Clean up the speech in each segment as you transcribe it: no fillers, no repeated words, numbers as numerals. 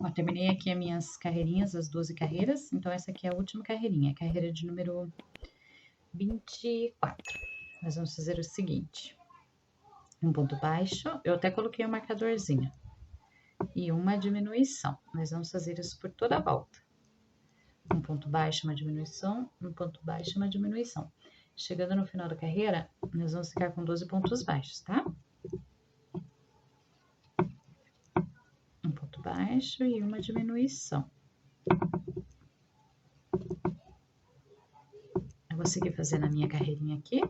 Ó, terminei aqui as minhas carreirinhas, as 12 carreiras. Então, essa aqui é a última carreirinha, a carreira de número 24. Nós vamos fazer o seguinte. Um ponto baixo, eu até coloquei um marcadorzinho. E uma diminuição. Nós vamos fazer isso por toda a volta. Um ponto baixo, uma diminuição, um ponto baixo, uma diminuição. Chegando no final da carreira, nós vamos ficar com 12 pontos baixos, tá? Um ponto baixo e uma diminuição. Eu vou seguir fazendo a minha carreirinha aqui.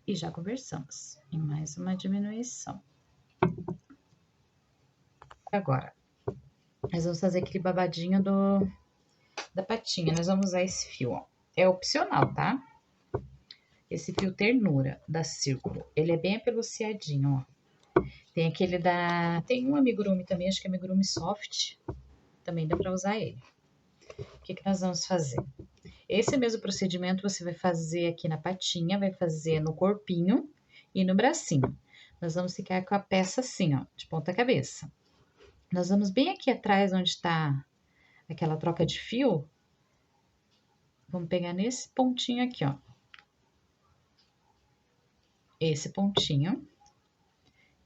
E já conversamos. E mais uma diminuição. Agora, nós vamos fazer aquele babadinho da patinha. Nós vamos usar esse fio, ó. É opcional, tá? Esse fio ternura da Círculo. Ele é bem apeluciadinho, ó. Tem aquele tem um amigurumi também, acho que é amigurumi soft. Também dá pra usar ele. O que nós vamos fazer? Esse mesmo procedimento você vai fazer aqui na patinha, vai fazer no corpinho e no bracinho. Nós vamos ficar com a peça assim, ó, de ponta cabeça. Nós vamos bem aqui atrás, onde tá aquela troca de fio. Vamos pegar nesse pontinho aqui, ó. Esse pontinho.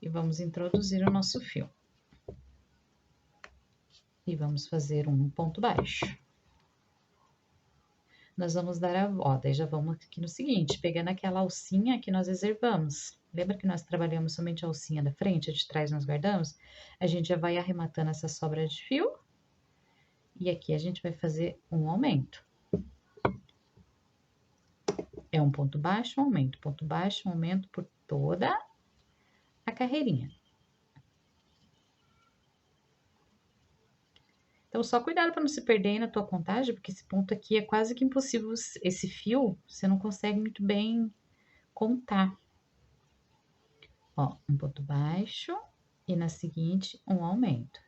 E vamos introduzir o nosso fio. E vamos fazer um ponto baixo. Nós vamos dar a volta, e já vamos aqui no seguinte, pegando aquela alcinha que nós reservamos. Lembra que nós trabalhamos somente a alcinha da frente, a de trás nós guardamos? A gente já vai arrematando essa sobra de fio. E aqui a gente vai fazer um aumento. É um ponto baixo, um aumento, um aumento por toda a carreirinha. Então, só cuidado para não se perder aí na tua contagem, porque esse ponto aqui é quase que impossível, esse fio, você não consegue muito bem contar. Ó, um ponto baixo e na seguinte, um aumento.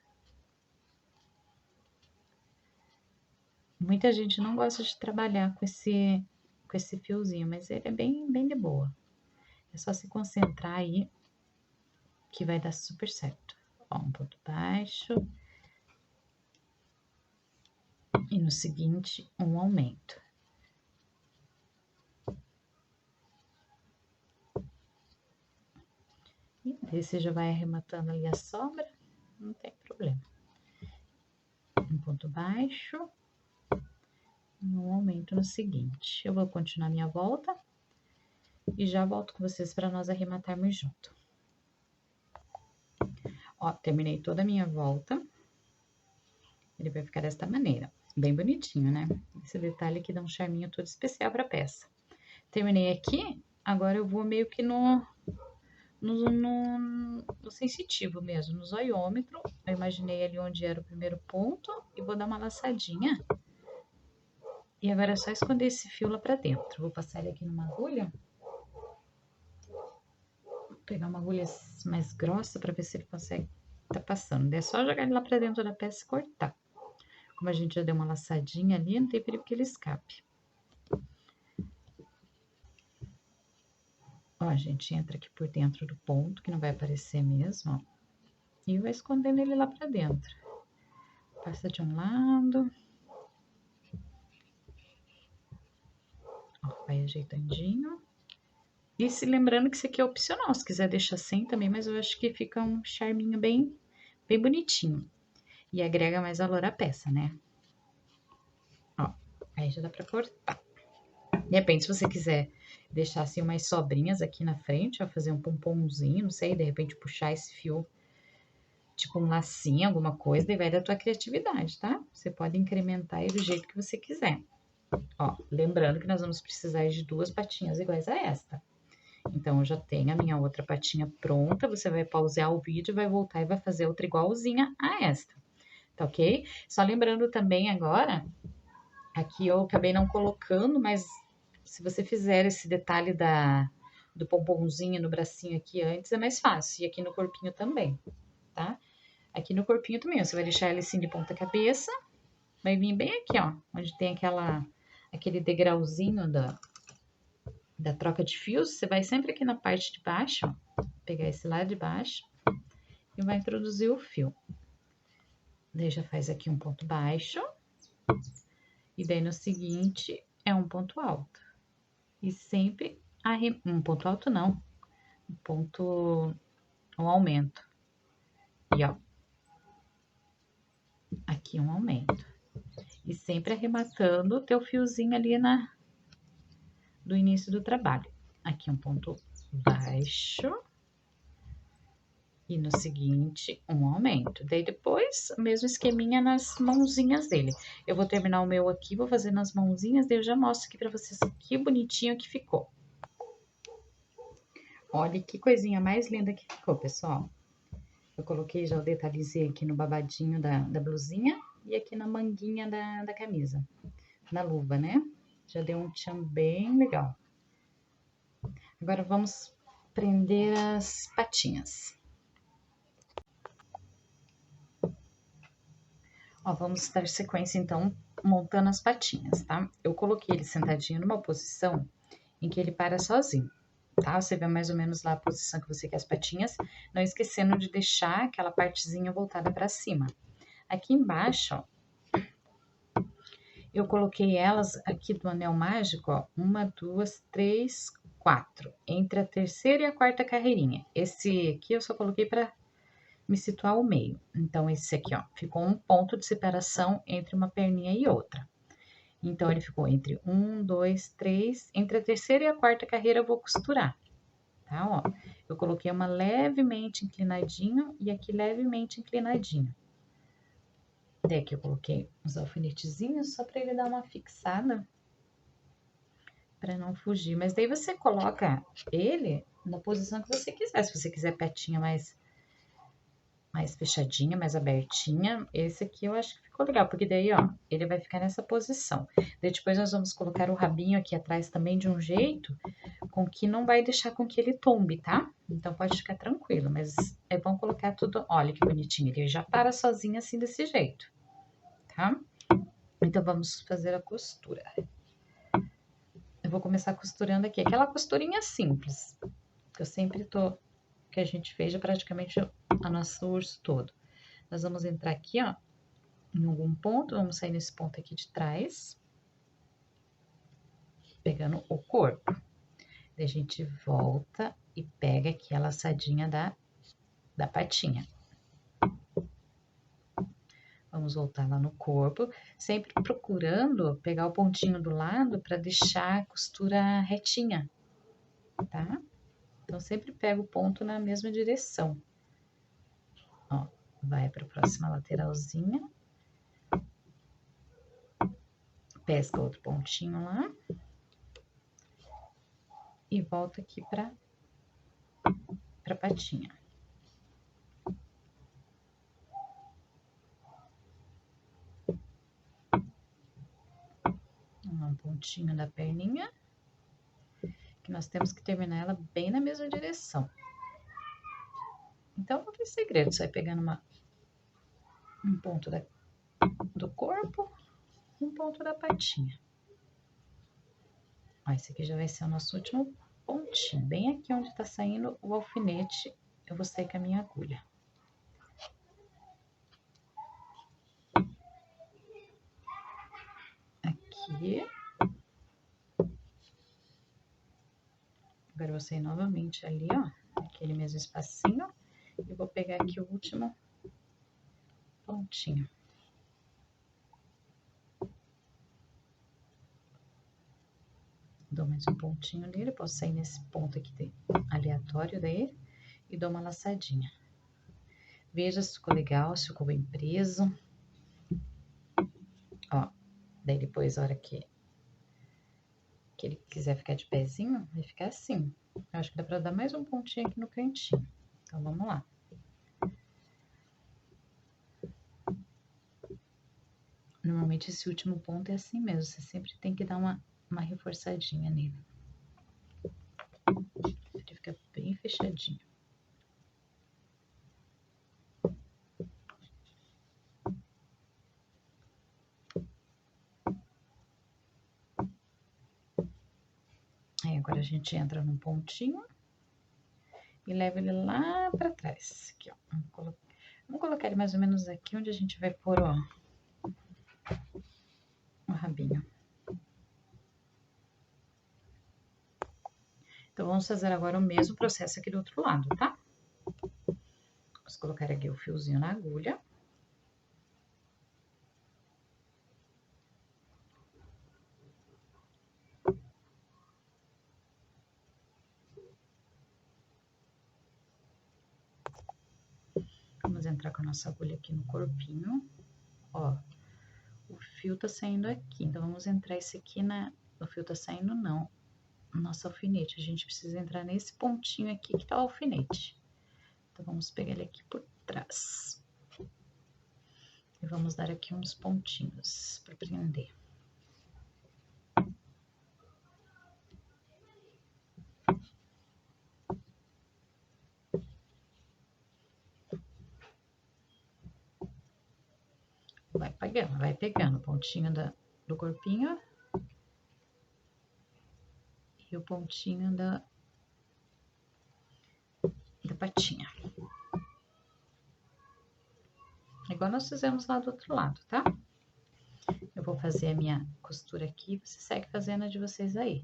Muita gente não gosta de trabalhar com esse fiozinho, mas ele é bem de boa. É só se concentrar aí que vai dar super certo. Ó, um ponto baixo. E no seguinte, um aumento. E daí você já vai arrematando ali a sobra, não tem problema. Um ponto baixo. E um aumento no seguinte. Eu vou continuar minha volta. E já volto com vocês para nós arrematarmos junto. Ó, terminei toda a minha volta. Ele vai ficar desta maneira. Bem bonitinho, né? Esse detalhe aqui dá um charminho todo especial pra peça. Terminei aqui, agora eu vou meio que no sensitivo mesmo, no zoiômetro. Eu imaginei ali onde era o primeiro ponto e vou dar uma laçadinha. E agora é só esconder esse fio lá pra dentro. Vou passar ele aqui numa agulha. Vou pegar uma agulha mais grossa pra ver se ele consegue tá passando. É só jogar ele lá pra dentro da peça e cortar. Como a gente já deu uma laçadinha ali, não tem perigo que ele escape. Ó, a gente entra aqui por dentro do ponto, que não vai aparecer mesmo, ó. E vai escondendo ele lá pra dentro. Passa de um lado. Ó, vai ajeitandinho. E se lembrando que isso aqui é opcional, se quiser deixar sem também, mas eu acho que fica um charminho bem bonitinho. E agrega mais valor à peça, né? Ó, aí já dá pra cortar. De repente, se você quiser deixar assim umas sobrinhas aqui na frente, ó, fazer um pomponzinho, não sei, de repente puxar esse fio, tipo um lacinho, alguma coisa, daí vai da tua criatividade, tá? Você pode incrementar aí do jeito que você quiser. Ó, lembrando que nós vamos precisar de 2 patinhas iguais a esta. Então, eu já tenho a minha outra patinha pronta, você vai pausar o vídeo, vai voltar e vai fazer outra igualzinha a esta, tá ok? Só lembrando também agora, aqui eu acabei não colocando, mas se você fizer esse detalhe do pomponzinho no bracinho aqui antes, é mais fácil. E aqui no corpinho também, tá? Aqui no corpinho também, você vai deixar ele assim de ponta cabeça. Vai vir bem aqui, ó, onde tem aquele degrauzinho da troca de fios. Você vai sempre aqui na parte de baixo, ó, pegar esse lado de baixo e vai introduzir o fio. Daí já faz aqui um ponto baixo, e daí no seguinte é um ponto alto. E sempre um ponto alto não, um aumento. E ó, aqui um aumento. E sempre arrematando o teu fiozinho ali do início do trabalho. Aqui um ponto baixo. E no seguinte, um aumento. Daí depois, o mesmo esqueminha nas mãozinhas dele. Eu vou terminar o meu aqui, vou fazer nas mãozinhas, daí eu já mostro aqui pra vocês que bonitinho que ficou. Olha que coisinha mais linda que ficou, pessoal. Eu coloquei já o detalhezinho aqui no babadinho da blusinha e aqui na manguinha da camisa, na luva, né? Já deu um tchan bem legal. Agora vamos prender as patinhas. Ó, vamos dar sequência, então, montando as patinhas, tá? Eu coloquei ele sentadinho numa posição em que ele para sozinho, tá? Você vê mais ou menos lá a posição que você quer as patinhas, não esquecendo de deixar aquela partezinha voltada para cima. Aqui embaixo, ó, eu coloquei elas aqui do anel mágico, ó, 1, 2, 3, 4, entre a terceira e a quarta carreirinha. Esse aqui eu só coloquei para me situar ao meio. Então, esse aqui, ó, ficou um ponto de separação entre uma perninha e outra. Então, ele ficou entre 1, 2, 3, entre a terceira e a quarta carreira eu vou costurar, tá, ó. Eu coloquei uma levemente inclinadinho e aqui levemente inclinadinho. Até aqui eu coloquei uns alfinetezinhos só para ele dar uma fixada, para não fugir. Mas daí você coloca ele na posição que você quiser. Se você quiser patinha mais fechadinha, mais abertinha, esse aqui eu acho que ficou legal, porque daí, ó, ele vai ficar nessa posição. Daí depois nós vamos colocar o rabinho aqui atrás também de um jeito com que não vai deixar com que ele tombe, tá? Então pode ficar tranquilo, mas é bom colocar tudo, olha que bonitinho, ele já para sozinho assim desse jeito, tá? Então vamos fazer a costura. Eu vou começar costurando aqui, aquela costurinha simples, que eu sempre que a gente fez praticamente a nosso urso todo. Nós vamos entrar aqui, ó, em algum ponto, vamos sair nesse ponto aqui de trás, pegando o corpo. Daí a gente volta e pega aqui a laçadinha da patinha. Vamos voltar lá no corpo, sempre procurando pegar o pontinho do lado para deixar a costura retinha, tá? Então, sempre pega o ponto na mesma direção. Ó, vai para a próxima lateralzinha. Pesca outro pontinho lá. E volta aqui para a patinha. Um pontinho da perninha. Que nós temos que terminar ela bem na mesma direção. Então, não tem segredo, você vai pegando um ponto do corpo, um ponto da patinha. Ó, esse aqui já vai ser o nosso último pontinho. Bem aqui onde tá saindo o alfinete, eu vou sair com a minha agulha. Aqui. Agora eu vou sair novamente ali, ó, aquele mesmo espacinho. E vou pegar aqui o último pontinho. Dou mais um pontinho nele, posso sair nesse ponto aqui aleatório daí e dou uma laçadinha. Veja se ficou legal, se ficou bem preso. Ó, daí depois, a hora que ele quiser ficar de pezinho, vai ficar assim. Eu acho que dá pra dar mais um pontinho aqui no cantinho. Então, vamos lá. Normalmente, esse último ponto é assim mesmo. Você sempre tem que dar uma reforçadinha nele. Ele fica bem fechadinho. Aí, agora a gente entra num pontinho e levo ele lá pra trás. Aqui, ó. Vamos colocar ele mais ou menos aqui, onde a gente vai pôr, ó, o rabinho. Então, vamos fazer agora o mesmo processo aqui do outro lado, tá? Vamos colocar aqui o fiozinho na agulha. Vamos entrar com a nossa agulha aqui no corpinho, ó. O fio tá saindo aqui, então vamos entrar esse aqui na... O fio tá saindo, não. Nosso alfinete, a gente precisa entrar nesse pontinho aqui que tá o alfinete. Então, vamos pegar ele aqui por trás. E vamos dar aqui uns pontinhos para prender. Vai pegando o pontinho do corpinho e o pontinho da patinha. Igual nós fizemos lá do outro lado, tá? Eu vou fazer a minha costura aqui, você segue fazendo a de vocês aí.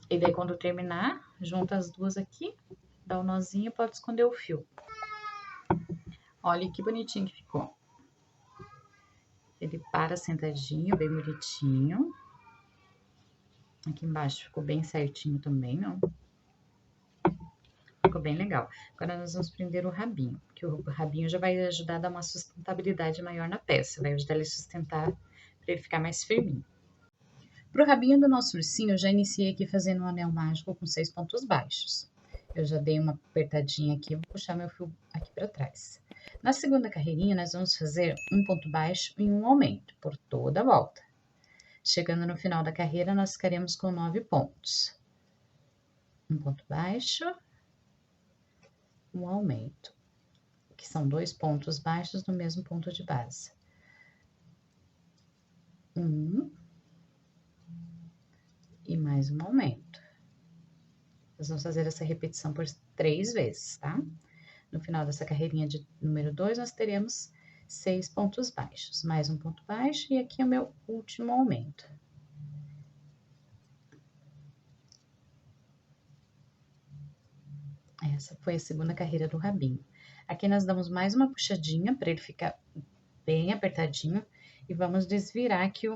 E daí, quando terminar, junta as duas aqui, dá o nozinho e pode esconder o fio. Olha que bonitinho que ficou. Ele para sentadinho, bem bonitinho. Aqui embaixo ficou bem certinho também, ó. Ficou bem legal. Agora, nós vamos prender o rabinho, porque o rabinho já vai ajudar a dar uma sustentabilidade maior na peça. Vai ajudar ele a sustentar, para ele ficar mais firminho. Pro rabinho do nosso ursinho, eu já iniciei aqui fazendo um anel mágico com 6 pontos baixos. Eu já dei uma apertadinha aqui, vou puxar meu fio aqui para trás. Na segunda carreirinha, nós vamos fazer um ponto baixo e um aumento por toda a volta. Chegando no final da carreira, nós ficaremos com 9 pontos. Um ponto baixo, um aumento, que são 2 pontos baixos no mesmo ponto de base. E mais um aumento. Nós vamos fazer essa repetição por 3 vezes, tá? No final dessa carreirinha de número 2, nós teremos 6 pontos baixos, mais um ponto baixo, e aqui é o meu último aumento. Essa foi a segunda carreira do rabinho. Aqui nós damos mais uma puxadinha para ele ficar bem apertadinho e vamos desvirar aqui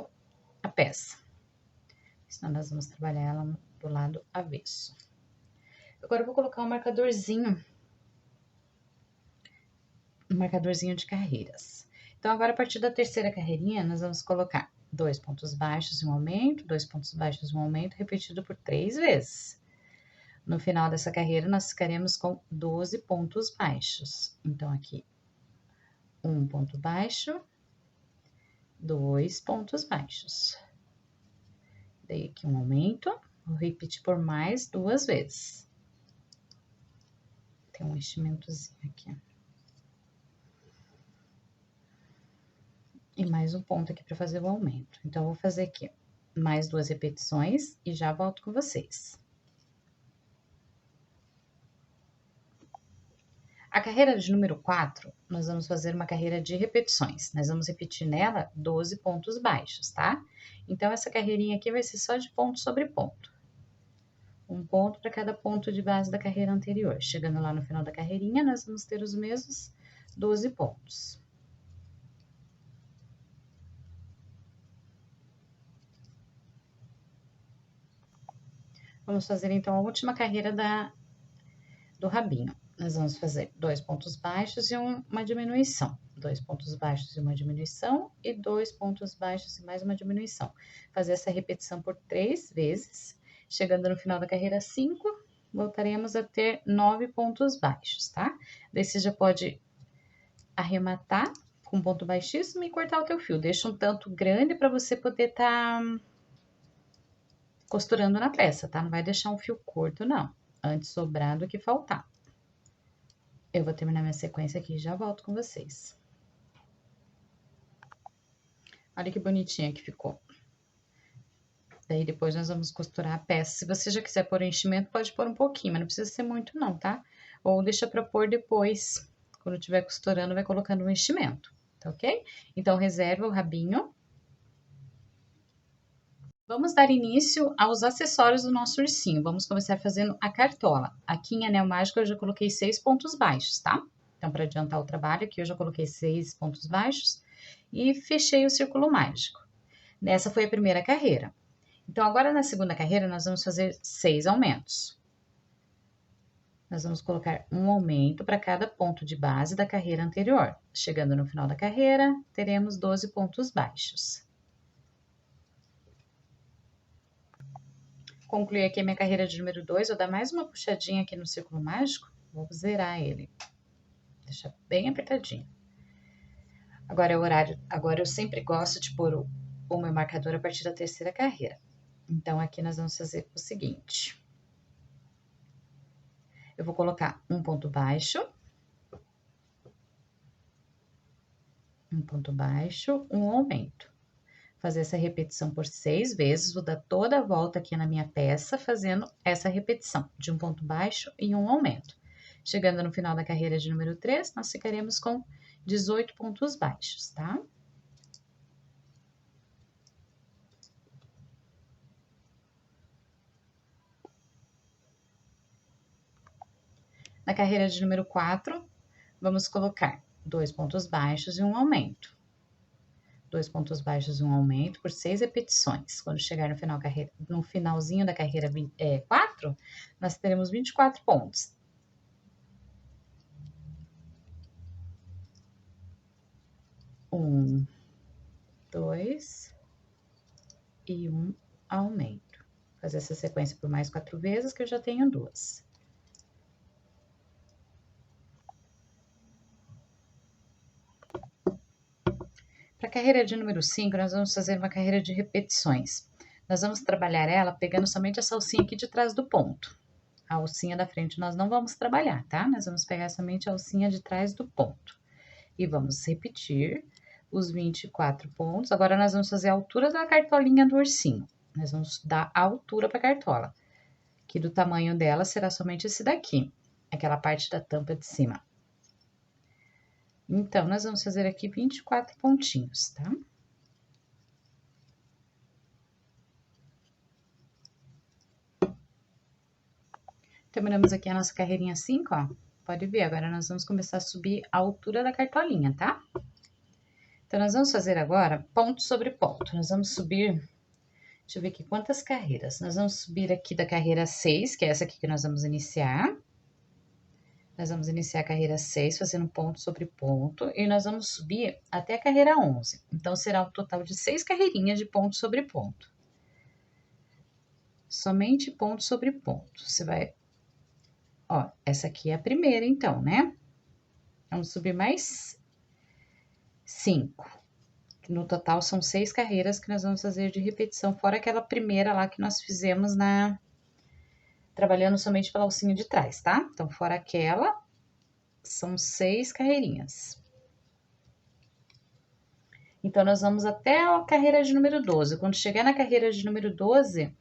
a peça. Senão nós vamos trabalhar ela do lado avesso. Agora eu vou colocar um marcadorzinho de carreiras. Então, agora a partir da terceira carreirinha, nós vamos colocar 2 pontos baixos e um aumento, 2 pontos baixos e um aumento, repetido por 3 vezes. No final dessa carreira, nós ficaremos com 12 pontos baixos. Então, aqui, 1 ponto baixo, 2 pontos baixos. Dei aqui um aumento, vou repetir por mais 2 vezes. Tem um enchimentozinho aqui. E mais um ponto aqui para fazer o aumento. Então, eu vou fazer aqui mais 2 repetições e já volto com vocês. A carreira de número 4, nós vamos fazer uma carreira de repetições. Nós vamos repetir nela 12 pontos baixos, tá? Então, essa carreirinha aqui vai ser só de ponto sobre ponto. Um ponto para cada ponto de base da carreira anterior. Chegando lá no final da carreirinha, nós vamos ter os mesmos 12 pontos. Vamos fazer, então, a última carreira do rabinho. Nós vamos fazer 2 pontos baixos e uma diminuição. 2 pontos baixos e uma diminuição, e 2 pontos baixos e mais uma diminuição. Fazer essa repetição por 3 vezes. Chegando no final da carreira 5, voltaremos a ter 9 pontos baixos, tá? Daí você já pode arrematar com ponto baixíssimo e cortar o teu fio. Deixa um tanto grande para você poder tá costurando na peça, tá? Não vai deixar um fio curto, não. Antes sobrar do que faltar. Eu vou terminar minha sequência aqui e já volto com vocês. Olha que bonitinha que ficou. Daí depois nós vamos costurar a peça. Se você já quiser pôr enchimento, pode pôr um pouquinho, mas não precisa ser muito não, tá? Ou deixa pra pôr depois, quando estiver costurando, vai colocando o enchimento, tá ok? Então, reserva o rabinho. Vamos dar início aos acessórios do nosso ursinho. Vamos começar fazendo a cartola. Aqui em Anel Mágico eu já coloquei 6 pontos baixos, tá? Então, para adiantar o trabalho, aqui eu já coloquei 6 pontos baixos e fechei o círculo mágico. Nessa foi a primeira carreira. Então, agora na segunda carreira, nós vamos fazer 6 aumentos. Nós vamos colocar um aumento para cada ponto de base da carreira anterior. Chegando no final da carreira, teremos 12 pontos baixos. Concluir aqui a minha carreira de número 2, vou dar mais uma puxadinha aqui no círculo mágico, vou zerar ele. Deixar bem apertadinho. Agora é o horário, agora eu sempre gosto de pôr o meu marcador a partir da terceira carreira. Então, aqui nós vamos fazer o seguinte. Eu vou colocar um ponto baixo, um aumento. Fazer essa repetição por 6 vezes, vou dar toda a volta aqui na minha peça, fazendo essa repetição de um ponto baixo e um aumento. Chegando no final da carreira de número 3, nós ficaremos com 18 pontos baixos, tá? Na carreira de número 4, vamos colocar 2 pontos baixos e um aumento. 2 pontos baixos e um aumento por 6 repetições. Quando chegar no finalzinho da carreira 4, nós teremos 24 pontos. 1, 2 e 1 aumento. Fazer essa sequência por mais 4 vezes, que eu já tenho 2. Para a carreira de número 5, nós vamos fazer uma carreira de repetições. Nós vamos trabalhar ela pegando somente essa alcinha aqui de trás do ponto. A alcinha da frente nós não vamos trabalhar, tá? Nós vamos pegar somente a alcinha de trás do ponto. E vamos repetir os 24 pontos. Agora, nós vamos fazer a altura da cartolinha do ursinho. Nós vamos dar a altura para a cartola, que do tamanho dela será somente esse daqui, aquela parte da tampa de cima. Então, nós vamos fazer aqui 24 pontinhos, tá? Terminamos aqui a nossa carreirinha 5, ó. Pode ver, agora nós vamos começar a subir a altura da cartolinha, tá? Então, nós vamos fazer agora ponto sobre ponto. Nós vamos subir, deixa eu ver aqui quantas carreiras. Nós vamos subir aqui da carreira 6, que é essa aqui que nós vamos iniciar. Nós vamos iniciar a carreira 6, fazendo ponto sobre ponto, e nós vamos subir até a carreira 11. Então, será um total de 6 carreirinhas de ponto sobre ponto. Somente ponto sobre ponto. Você vai... Ó, essa aqui é a primeira, então, né? Vamos subir mais 5. No total, são 6 carreiras que nós vamos fazer de repetição, fora aquela primeira lá que nós fizemos trabalhando somente pela alcinha de trás, tá? Então, fora aquela, são 6 carreirinhas. Então, nós vamos até a carreira de número 12. Quando chegar na carreira de número 12,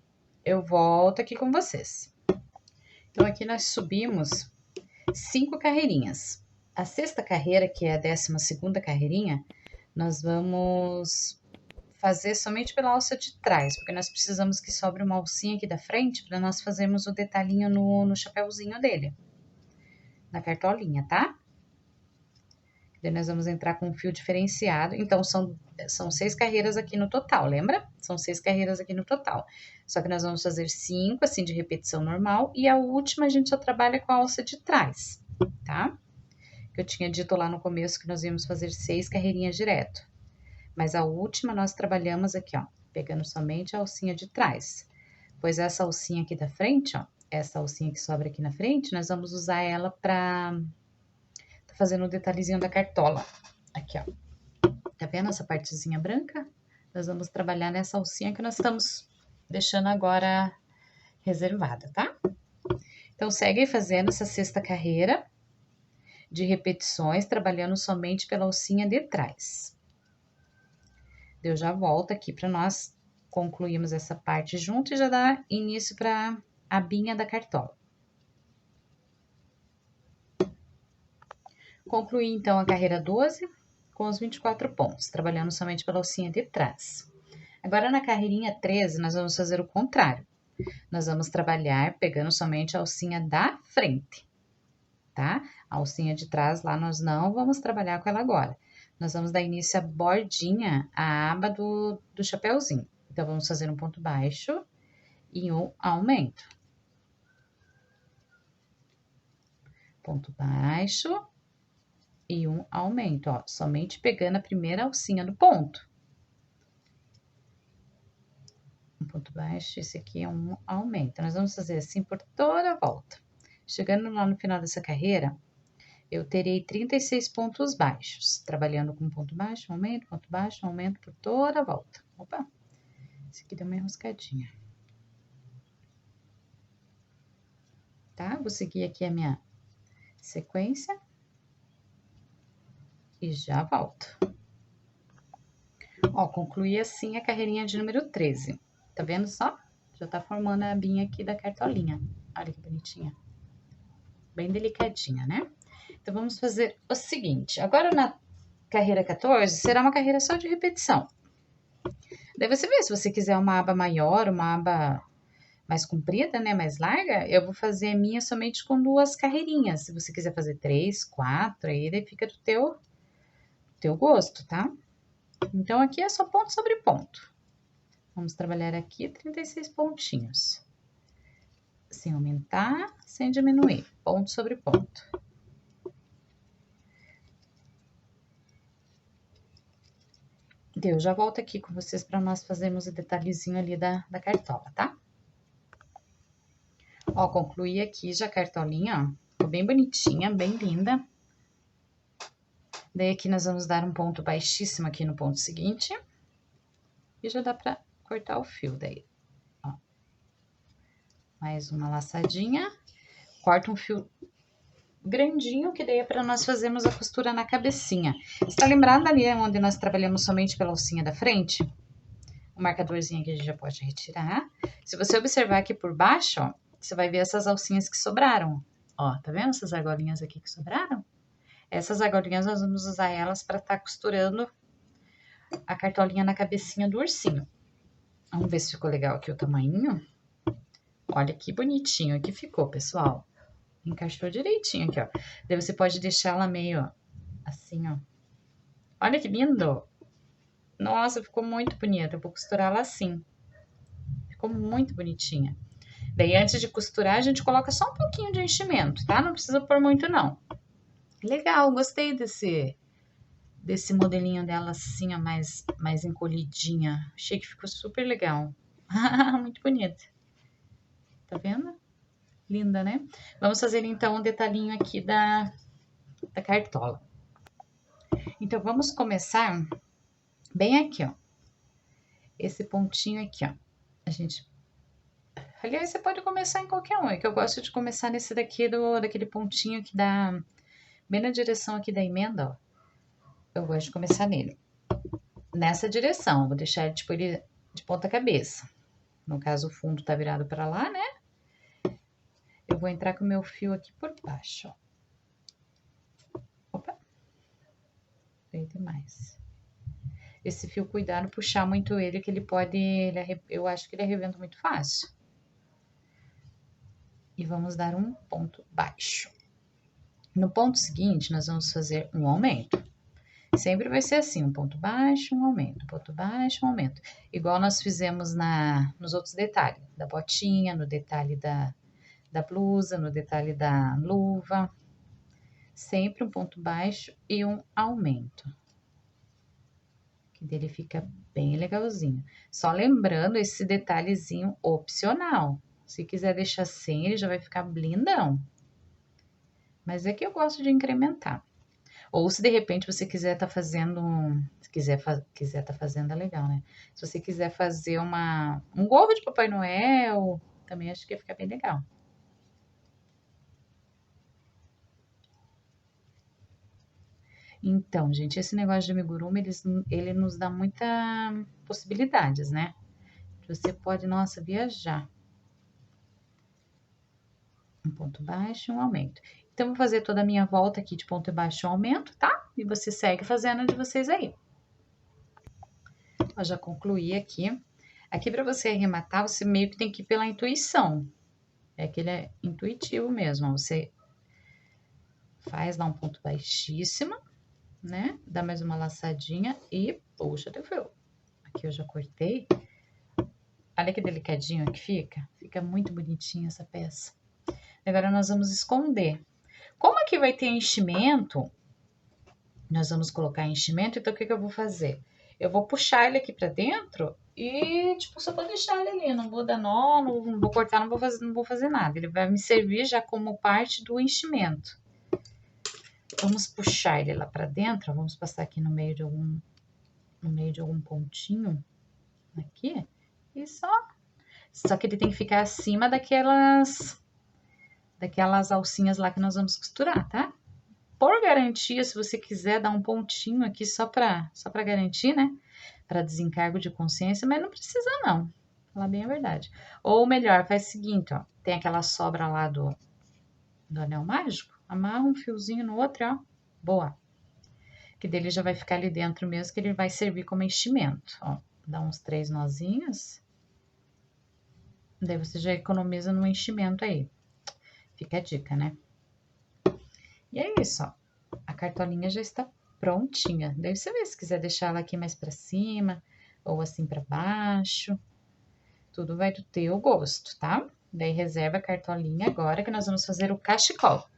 eu volto aqui com vocês. Então, aqui nós subimos 5 carreirinhas. A sexta carreira, que é a 12ª carreirinha, nós vamos fazer somente pela alça de trás, porque nós precisamos que sobre uma alcinha aqui da frente para nós fazermos o detalhinho no chapéuzinho dele, na cartolinha, tá? Daí nós vamos entrar com um fio diferenciado, então são 6 carreiras aqui no total, lembra? São 6 carreiras aqui no total. Só que nós vamos fazer 5, assim, de repetição normal, e a última a gente só trabalha com a alça de trás, tá? Eu tinha dito lá no começo que nós íamos fazer 6 carreirinhas direto. Mas a última nós trabalhamos aqui, ó, pegando somente a alcinha de trás. Pois essa alcinha aqui da frente, ó, essa alcinha que sobra aqui na frente, nós vamos usar ela pra tá fazendo o detalhezinho da cartola. Aqui, ó. Tá vendo essa partezinha branca? Nós vamos trabalhar nessa alcinha que nós estamos deixando agora reservada, tá? Então, segue fazendo essa sexta carreira de repetições, trabalhando somente pela alcinha de trás. Eu já volto aqui para nós concluímos essa parte junto e já dá início para a abinha da cartola. Concluí, então, a carreira 12 com os 24 pontos, trabalhando somente pela alcinha de trás. Agora, na carreirinha 13, nós vamos fazer o contrário. Nós vamos trabalhar pegando somente a alcinha da frente, tá? A alcinha de trás, lá nós não vamos trabalhar com ela agora. Nós vamos dar início à bordinha, a aba do chapéuzinho. Então, vamos fazer um ponto baixo e um aumento. Ponto baixo e um aumento, ó. Somente pegando a primeira alcinha do ponto. Um ponto baixo, esse aqui é um aumento. Nós vamos fazer assim por toda a volta. Chegando lá no final dessa carreira, eu terei 36 pontos baixos, trabalhando com ponto baixo, aumento por toda a volta. Opa, esse aqui deu uma enroscadinha. Tá? Vou seguir aqui a minha sequência e já volto. Ó, concluí assim a carreirinha de número 13. Tá vendo só? Já tá formando a abinha aqui da cartolinha. Olha que bonitinha. Bem delicadinha, né? Então, vamos fazer o seguinte. Agora, na carreira 14, será uma carreira só de repetição. Daí, você vê, se você quiser uma aba maior, uma aba mais comprida, né? Mais larga, eu vou fazer a minha somente com 2 carreirinhas. Se você quiser fazer 3, 4, aí daí fica do teu gosto, tá? Então, aqui é só ponto sobre ponto. Vamos trabalhar aqui 36 pontinhos. Sem aumentar, sem diminuir. Ponto sobre ponto. Deu, já volto aqui com vocês para nós fazermos o detalhezinho ali da cartola, tá? Ó, concluí aqui já a cartolinha, ó. Ficou bem bonitinha, bem linda. Daí, aqui nós vamos dar um ponto baixíssimo aqui no ponto seguinte. E já dá pra cortar o fio daí, ó. Mais uma laçadinha. Corta um fio grandinho, que daí é pra nós fazermos a costura na cabecinha. Você tá lembrado ali onde nós trabalhamos somente pela alcinha da frente? O marcadorzinho aqui a gente já pode retirar. Se você observar aqui por baixo, ó, você vai ver essas alcinhas que sobraram. Ó, tá vendo essas argolinhas aqui que sobraram? Essas argolinhas nós vamos usar elas para estar costurando a cartolinha na cabecinha do ursinho. Vamos ver se ficou legal aqui o tamanho. Olha que bonitinho que ficou, pessoal. Encaixou direitinho aqui, ó. Daí você pode deixar ela meio assim, ó. Olha que lindo! Nossa, ficou muito bonita. Eu vou costurar ela assim. Ficou muito bonitinha. Daí, antes de costurar, a gente coloca só um pouquinho de enchimento, tá? Não precisa pôr muito, não. Legal, gostei desse modelinho dela assim, ó, mais encolhidinha. Achei que ficou super legal. Muito bonita. Tá vendo? Linda, né? Vamos fazer, então, um detalhinho aqui da cartola. Então, vamos começar bem aqui, ó. Esse pontinho aqui, ó. A gente... Aliás, você pode começar em qualquer um. É que eu gosto de começar nesse daqui, daquele pontinho que dá bem na direção aqui da emenda, ó. Eu gosto de começar nele. Nessa direção, vou deixar ele, tipo, ele de ponta cabeça. No caso, o fundo tá virado pra lá, né? Eu vou entrar com o meu fio aqui por baixo, ó. Opa! Veio demais. Esse fio, cuidado, puxar muito ele, que ele pode... eu acho que ele arrebenta muito fácil. E vamos dar um ponto baixo. No ponto seguinte, nós vamos fazer um aumento. Sempre vai ser assim, um ponto baixo, um aumento, ponto baixo, um aumento. Igual nós fizemos nos outros detalhes, da botinha, no detalhe da blusa, no detalhe da luva. Sempre um ponto baixo e um aumento. Que dele fica bem legalzinho. Só lembrando esse detalhezinho opcional. Se quiser deixar sem, ele já vai ficar blindão. Mas é que eu gosto de incrementar. Ou se de repente você quiser tá fazendo, se quiser tá fazendo é legal, né? Se você quiser fazer um gorro de Papai Noel, também acho que ia ficar bem legal. Então, gente, esse negócio de amigurumi, ele nos dá muitas possibilidades, né? Você pode, nossa, viajar. Um ponto baixo e um aumento. Então, vou fazer toda a minha volta aqui de ponto baixo e aumento, tá? E você segue fazendo de vocês aí. Eu já concluí aqui. Aqui, para você arrematar, você meio que tem que ir pela intuição. É que ele é intuitivo mesmo. Você faz lá um ponto baixíssimo, né? Dá mais uma laçadinha e puxa teu fio. Aqui eu já cortei. Olha que delicadinho que fica. Fica muito bonitinha essa peça. Agora, nós vamos esconder. Como aqui vai ter enchimento, nós vamos colocar enchimento, então o que eu vou fazer? Eu vou puxar ele aqui pra dentro e, tipo, só vou deixar ele ali, não vou dar nó, não vou cortar, não vou fazer nada. Ele vai me servir já como parte do enchimento. Vamos puxar ele lá pra dentro, ó, vamos passar aqui no meio de algum pontinho, aqui, e só que ele tem que ficar acima daquelas alcinhas lá que nós vamos costurar, tá? Por garantia, se você quiser dar um pontinho aqui só pra garantir, né? Pra desencargo de consciência, mas não precisa não, falar bem a verdade. Ou melhor, faz o seguinte, ó, tem aquela sobra lá do anel mágico, amarra um fiozinho no outro, ó, boa. Que dele já vai ficar ali dentro mesmo, que ele vai servir como enchimento, ó. Dá uns 3 nozinhos, daí você já economiza no enchimento aí. Fica a dica, né? E é isso, ó. A cartolinha já está prontinha. Daí você vê se quiser deixar ela aqui mais pra cima ou assim pra baixo. Tudo vai do teu gosto, tá? Daí reserva a cartolinha agora que nós vamos fazer o cachecol.